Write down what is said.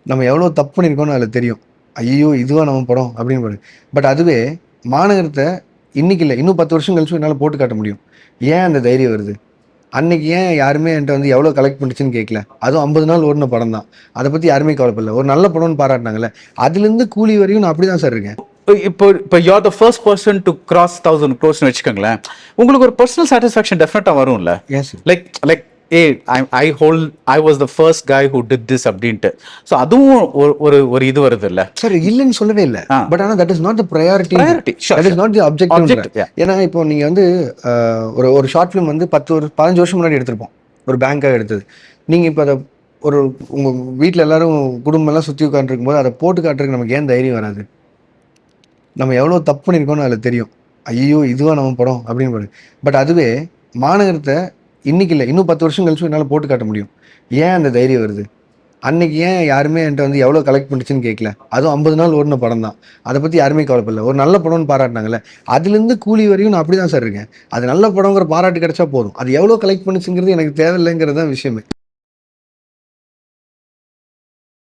நம்ம எவ்வளோ தப்பு பண்ணியிருக்கோம்னு அதில் தெரியும். ஐயோ! இதுவா நம்ம படம் அப்படின்னு பாரு. பட் அதுவே மாநகரத்த இன்னைக்கு இல்ல, இன்னும் 10 வருஷம் கழிச்சு என்னால போட்டு காட்ட முடியும். ஏன் அந்த தைரியம் வருது? அன்னைக்கு ஏன் யாருமே என்ட்ட வந்து எவ்வளோ கலெக்ட் பண்ணுச்சுன்னு கேட்கல. அதுவும் 50 நாள் ஓடுன படம் தான். அத பத்தி யாருமே கவலைப்படல. ஒரு நல்ல படம்னு பாராட்டுனாங்கல்ல. அதிலிருந்து கூலி வரையும் நான் அப்படிதான் சார் இருக்கேன். இப்போ you are the first person to cross 1000 க்ரோர்ஸ்னு வச்சுக்கோங்களேன். உங்களுக்கு ஒரு பர்சனல் சாட்டிஸ்ஃபேக்ஷன் டெஃபினட்டா வரும்ல. ஏன் sir? Like like A I was the first காய் ஹூ டிட் திஸ் அப்படின்ட்டு. ஸோ அதுவும் ஒரு ஒரு இது வருது இல்ல சார், இல்லன்னு சொல்லவே இல்ல. பட் ஆனா that is not the priority. Sure, that is not the Objective, objective. yeah. ஏன்னா இப்போ நீங்க வந்து ஒரு ஷார்ட் ஃபிலிம் வந்து 15 வருஷம் முன்னாடி எடுத்திருப்போம். ஒரு பேங்காக எடுத்தது. நீங்க இப்போ அதை ஒரு உங்க வீட்டில் எல்லாரும் குடும்பம் எல்லாம் சுற்றி உட்காந்துருக்கும் போது அதை போட்டு காட்டுறதுக்கு நமக்கு ஏன் தைரியம் வராது? நம்ம எவ்வளோ தப்பு பண்ணியிருக்கோம்னு அதில் தெரியும். ஐயோ! இதுவா நம்ம படம் அப்படின்னு பாரு. பட் அதுவே மாநகரத்த இன்னைக்கு இல்ல, இன்னும் 10 வருஷம் கழிச்சு என்னால போட்டு காட்ட முடியும். ஏன் அந்த தைரியம் வருது? அன்னைக்கு ஏன் யாருமே என்ட்ட வந்து எவ்வளோ கலெக்ட் பண்ணுச்சுன்னு கேட்கல. அதுவும் 50 நாள் ஓடுன படம் தான். அத பத்தி யாருமே கவலைப்படல. ஒரு நல்ல படம்னு பாராட்டுனாங்கல்ல. அதிலிருந்து கூலி வரையும் நான் அப்படிதான் சார் இருக்கேன். அது நல்ல படம்ங்கிற பாராட்டு கிடைச்சா போதும். அது எவ்வளோ கலெக்ட் பண்ணுச்சுங்கிறது எனக்கு தேவையில்லைங்கிறது தான் விஷயமே.